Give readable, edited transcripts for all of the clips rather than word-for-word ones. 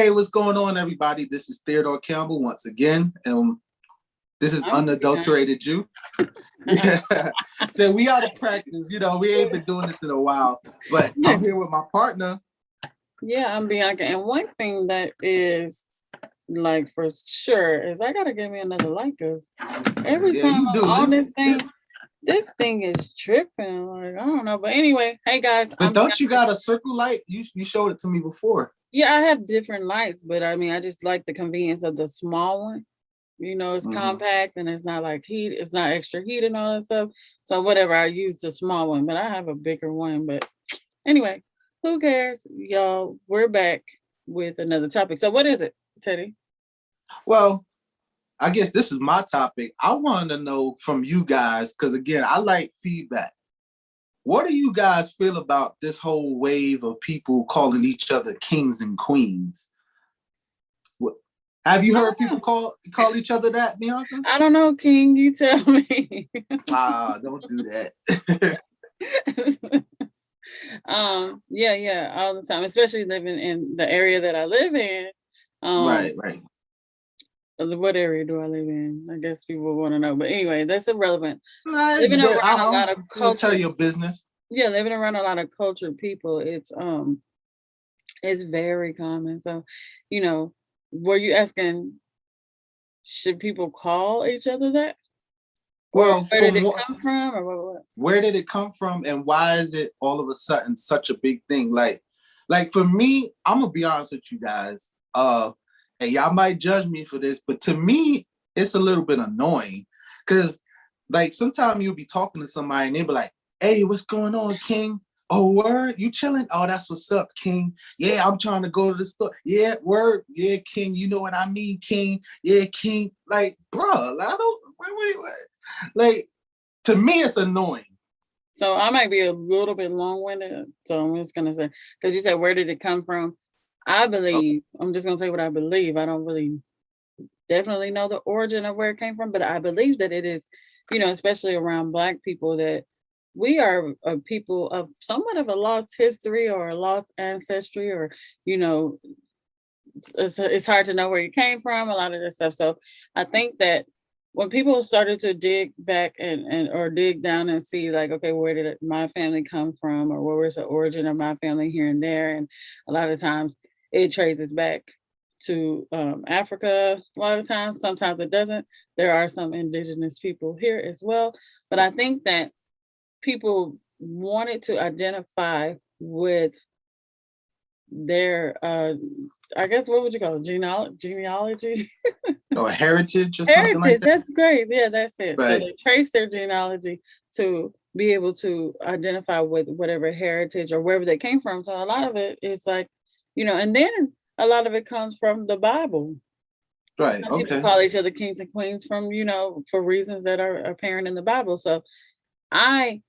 Hey, what's going on, everybody? This is Theodore Campbell once again, and this is Unadulterated Jew. So we out of practice, we ain't been doing this in a while, but I'm here with my partner. Yeah, I'm Bianca, and one thing that is like for sure is I gotta give me another like, cause every time I'm on this thing is tripping. Like I don't know, but anyway, hey guys. But don't you got a circle light? You showed it to me before. Yeah, I have different lights, but I mean, I just like the convenience of the small one. It's compact and it's not like heat. It's not extra heat and all that stuff. So whatever, I use the small one, but I have a bigger one. But anyway, who cares, y'all? We're back with another topic. So what is it, Teddy? Well, I guess this is my topic. I wanted to know from you guys, because again, I like feedback. What do you guys feel about this whole wave of people calling each other kings and queens? Have you heard people call each other that, Bianca? I don't know, King. You tell me. Don't do that. Yeah, all the time, especially living in the area that I live in. Right. What area do I live in? I guess people want to know, but anyway, that's irrelevant. Living around a lot of culture. Tell your business. Yeah, living around a lot of cultured people, it's very common. So, were you asking, should people call each other that? Well, where did it come from, or what? Where did it come from, and why is it all of a sudden such a big thing? Like for me, I'm gonna be honest with you guys. And y'all might judge me for this, but to me, it's a little bit annoying because, like, sometimes you'll be talking to somebody and they'll be like, "Hey, what's going on, King? Oh, word, you chilling? Oh, that's what's up, King. Yeah, I'm trying to go to the store. Yeah, word. Yeah, King. You know what I mean, King. Yeah, King. Like, bro, I don't. Wait. Like, to me, it's annoying. So I might be a little bit long-winded. So I'm just gonna say, because you said, where did it come from? I believe, I'm just gonna say what I believe. I don't really definitely know the origin of where it came from, but I believe that it is, especially around Black people, that we are a people of somewhat of a lost history or a lost ancestry, or, it's hard to know where you came from, a lot of this stuff. So I think that when people started to dig back and or dig down and see, like, okay, where did my family come from, or where was the origin of my family here and there, and a lot of times it traces back to Africa. A lot of times, sometimes it doesn't. There are some indigenous people here as well, but I think that people wanted to identify with their I guess, what would you call it? Genealogy? Or heritage or something like that? That's great. Yeah, that's it. Right. So they trace their genealogy to be able to identify with whatever heritage or wherever they came from. So a lot of it is like, and then a lot of it comes from the Bible. Right. Okay. People call each other kings and queens from, for reasons that are apparent in the Bible. So I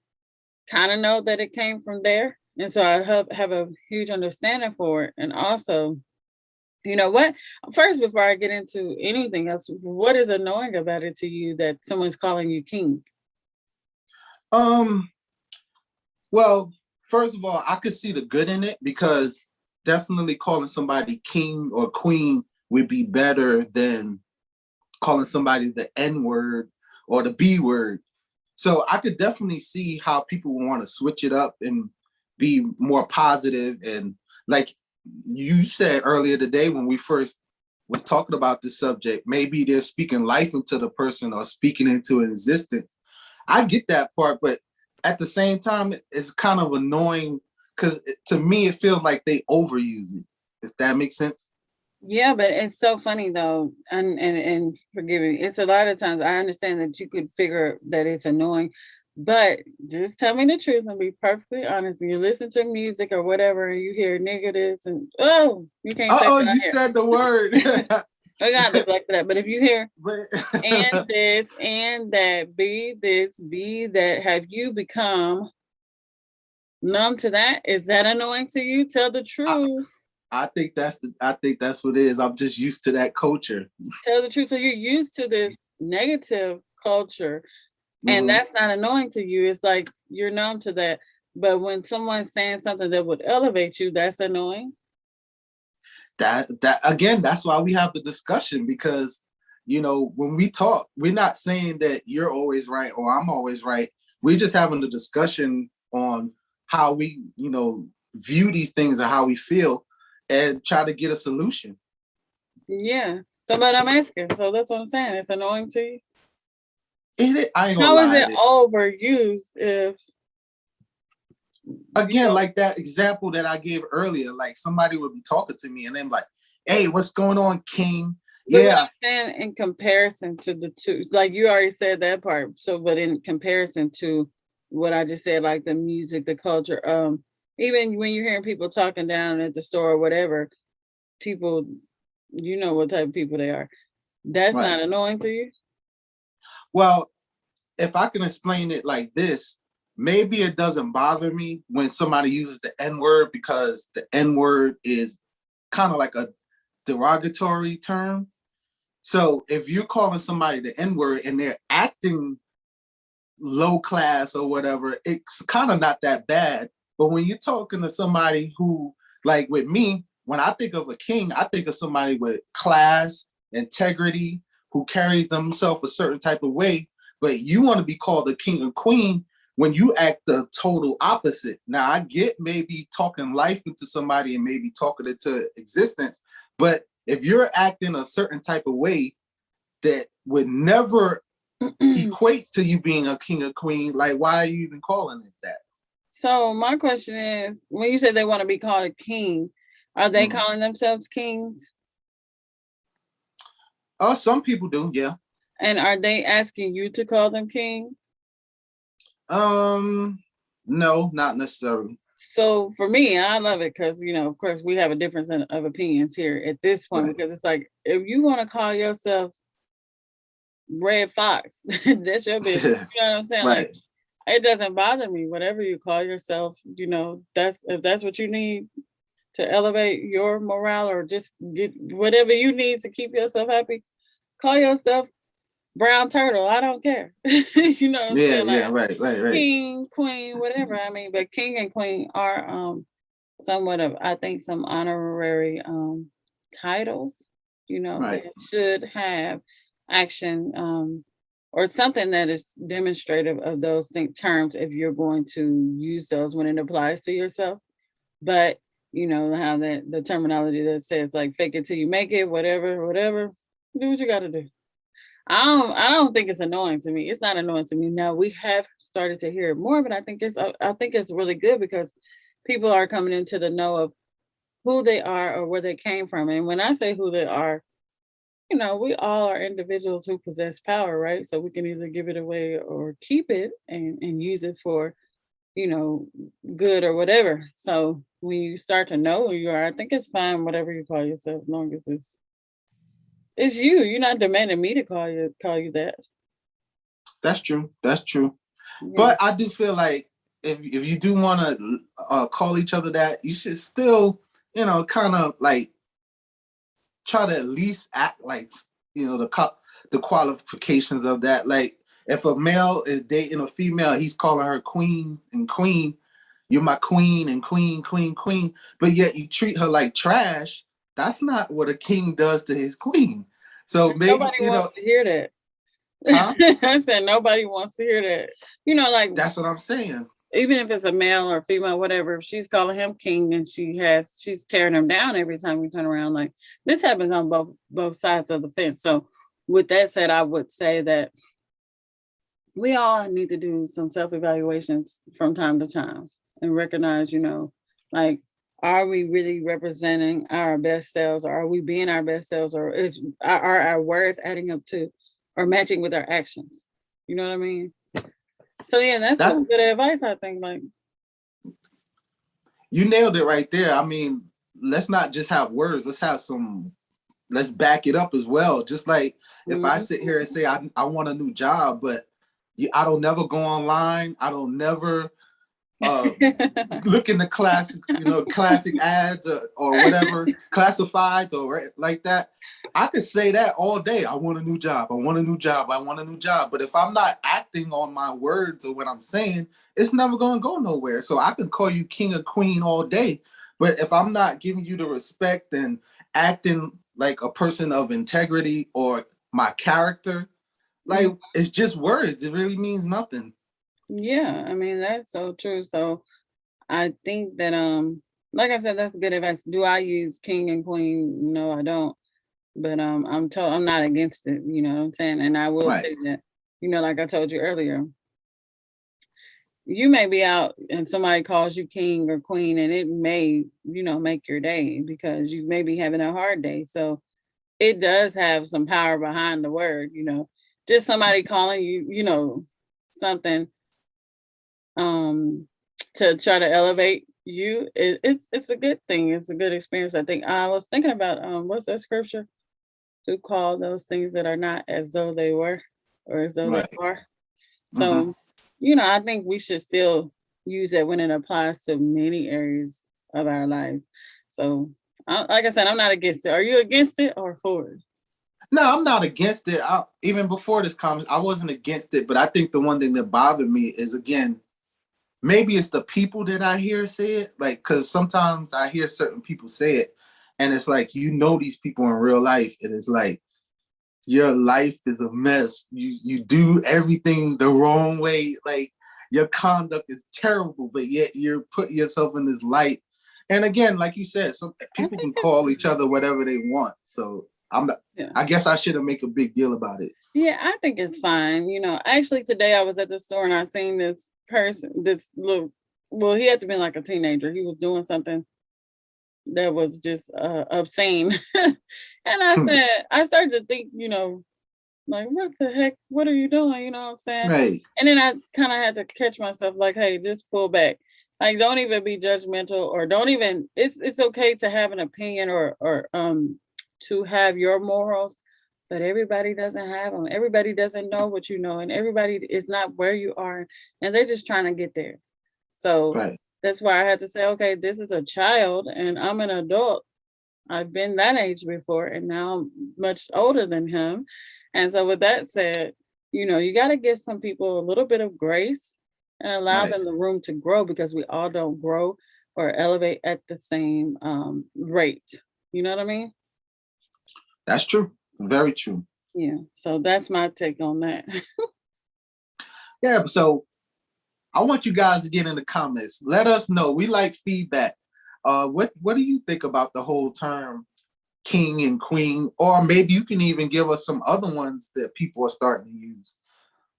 kind of know that it came from there. And so I have a huge understanding for it. And also, what? First, before I get into anything else, what is annoying about it to you that someone's calling you king? Well, first of all, I could see the good in it, because definitely calling somebody king or queen would be better than calling somebody the N word or the B word. So I could definitely see how people want to switch it up and be more positive. And like you said earlier today, when we first was talking about this subject, maybe they're speaking life into the person or speaking into an existence. I get that part, but at the same time, it's kind of annoying because to me, it feels like they overuse it, if that makes sense. Yeah, but it's so funny though, and forgive me. It's a lot of times I understand that you could figure that it's annoying, but just tell me the truth and be perfectly honest. When you listen to music or whatever, and you hear nigga this and you can't say you said the word. I got this like that. But if you hear and this and that, be this, be that, have you become numb to that? Is that annoying to you? Tell the truth. I think that's what it is. I'm just used to that culture. Tell the truth. So you're used to this negative culture, and that's not annoying to you. It's like you're numb to that. But when someone's saying something that would elevate you, that's annoying. that again, that's why we have the discussion, because when we talk, we're not saying that you're always right or I'm always right. We're just having a discussion on how we view these things and how we feel, and try to get a solution. Yeah. So, but I'm asking. So that's what I'm saying. It's annoying to you. I ain't gonna How is lie. it overused if Again, like that example that I gave earlier, like somebody would be talking to me and then like, hey, what's going on, King? Yeah. In comparison to the two, like you already said that part. So, but in comparison to what I just said, like the music, the culture, even when you're hearing people talking down at the store or whatever, people, you know what type of people they are. That's Right. not annoying to you? Well, if I can explain it like this, maybe it doesn't bother me when somebody uses the N-word, because the N-word is kind of like a derogatory term. So if you're calling somebody the N-word and they're acting low class or whatever, it's kind of not that bad. But when you're talking to somebody who, like with me, when I think of a king, I think of somebody with class, integrity, who carries themselves a certain type of way. But you want to be called a king or queen when you act the total opposite. Now, I get maybe talking life into somebody and maybe talking it to existence, but if you're acting a certain type of way that would never equate to you being a king or queen, like why are you even calling it that? So my question is, when you say they want to be called a king, are they calling themselves kings? Oh, some people do, yeah. And are they asking you to call them king? No, not necessarily. So for me, I love it because, of course, we have a difference of opinions here at this point, Right. because it's like, if you want to call yourself Red Fox, that's your business. You know what I'm saying? Right. Like, it doesn't bother me. Whatever you call yourself, if that's what you need to elevate your morale or just get whatever you need to keep yourself happy, call yourself Brown Turtle. I don't care. You know what I'm saying? Yeah, Like right. king, queen, whatever. I mean, but king and queen are somewhat of, I think, some honorary titles, Right. that should have action or something that is demonstrative of those terms if you're going to use those when it applies to yourself. But you know how that the terminology that says like fake it till you make it, whatever, do what you gotta do. I don't think it's annoying to me. It's not annoying to me. Now we have started to hear it more, but I think it's really good because people are coming into the know of who they are or where they came from. And when I say who they are, we all are individuals who possess power, right? So we can either give it away or keep it and use it for, you know, good or whatever. So when you start to know who you are, I think it's fine, whatever you call yourself, as long as it's you. You're not demanding me to call you that. That's true. Yeah. But I do feel like if you do want to call each other that, you should still, kind of like try to at least act like the qualifications of that. Like if a male is dating a female, he's calling her queen and queen. You're my queen and queen, but yet you treat her like trash. That's not what a king does to his queen. So maybe Nobody wants to hear that. Huh? I said nobody wants to hear that. Like that's what I'm saying. Even if it's a male or female, whatever, if she's calling him king and she's tearing him down every time you turn around, like this happens on both sides of the fence. So with that said, I would say that we all need to do some self-evaluations from time to time and recognize, like, are we really representing our best selves, or are we being our best selves, or are our words adding up to or matching with our actions? You know what I mean? So yeah, that's some good advice, I think. Like, you nailed it right there. I mean, let's not just have words. Let's back it up as well. Just like if I sit here and say I want a new job, but I don't never go online. I don't never look in the classic ads or whatever, classifieds or like that. I could say that all day. I want a new job. I want a new job. I want a new job. But if I'm not acting on my words or what I'm saying, it's never going to go nowhere. So I can call you king or queen all day. But if I'm not giving you the respect and acting like a person of integrity or my character, like it's just words. It really means nothing. Yeah, I mean that's so true. So I think that like I said, that's good advice. Do I use king and queen? No, I don't. But I'm not against it, you know what I'm saying? And I will Right. say that, like I told you earlier, you may be out and somebody calls you king or queen and it may, make your day because you may be having a hard day. So it does have some power behind the word, just somebody calling you, something um to try to elevate you. It's a good thing. It's a good experience. I think I was thinking about what's that scripture? To call those things that are not as though they were or as though they Right. are. Mm-hmm. So, I think we should still use it when it applies to many areas of our lives. So, like I said, I'm not against it. Are you against it or for it? No, I'm not against it. Even before this comment, I wasn't against it, but I think the one thing that bothered me is, again, maybe it's the people that I hear say it. Like, because sometimes I hear certain people say it, and it's like, these people in real life, and it's like, your life is a mess. You do everything the wrong way. Like, your conduct is terrible, but yet you're putting yourself in this light. And again, like you said, some I people think can it's call each other whatever they want. So I'm not. yeah. I guess I shouldn't make a big deal about it. Yeah, I think it's fine. Actually today I was at the store and I seen this person, this little well, he had to be like a teenager. He was doing something that was just obscene. And I started to think, like, what the heck? What are you doing? You know what I'm saying? Right. And then I kind of had to catch myself, like, hey, just pull back. Like, don't even be judgmental, or don't even. It's okay to have an opinion or to have your morals, but everybody doesn't have them. Everybody doesn't know what you know, and everybody is not where you are, and they're just trying to get there. So Right. that's why I had to say, okay, this is a child, and I'm an adult. I've been that age before, and now I'm much older than him. And so, with that said, you got to give some people a little bit of grace and allow Right. them the room to grow because we all don't grow or elevate at the same rate. You know what I mean? That's true. Very true. Yeah. So that's my take on that. Yeah. So I want you guys to get in the comments. Let us know. We like feedback. What do you think about the whole term king and queen? Or maybe you can even give us some other ones that people are starting to use.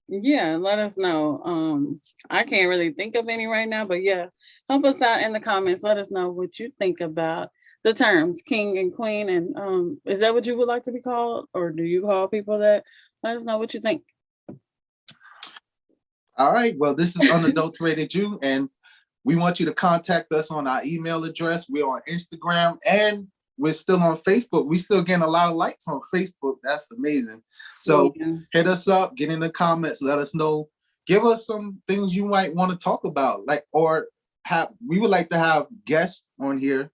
Yeah, let us know. I can't really think of any right now, but yeah, help us out in the comments. Let us know what you think about the terms king and queen. And is that what you would like to be called? Or do you call people that? Let us know what you think. All right. Well, this is Unadulterated You, and we want you to contact us on our email address. We're on Instagram, and we're still on Facebook. We still getting a lot of likes on Facebook. That's amazing. So Yeah. hit us up, get in the comments, let us know. Give us some things you might want to talk about, we would like to have guests on here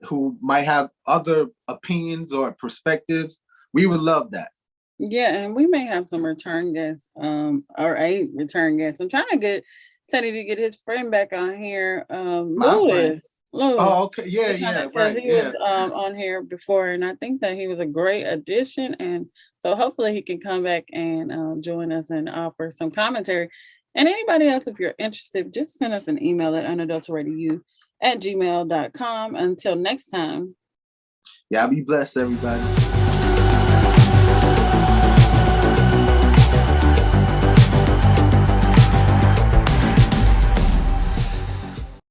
who might have other opinions or perspectives. We would love that. Yeah, and we may have some return guests, or a return guest. I'm trying to get Teddy to get his friend back on here. My friend. Louis. Oh, okay. Yeah, Because right. he Yeah. was on here before, and I think that he was a great addition. And so hopefully he can come back and join us and offer some commentary. And anybody else, if you're interested, just send us an email at unadulteratedU@gmail.com. Until next time. Yeah, be blessed, everybody.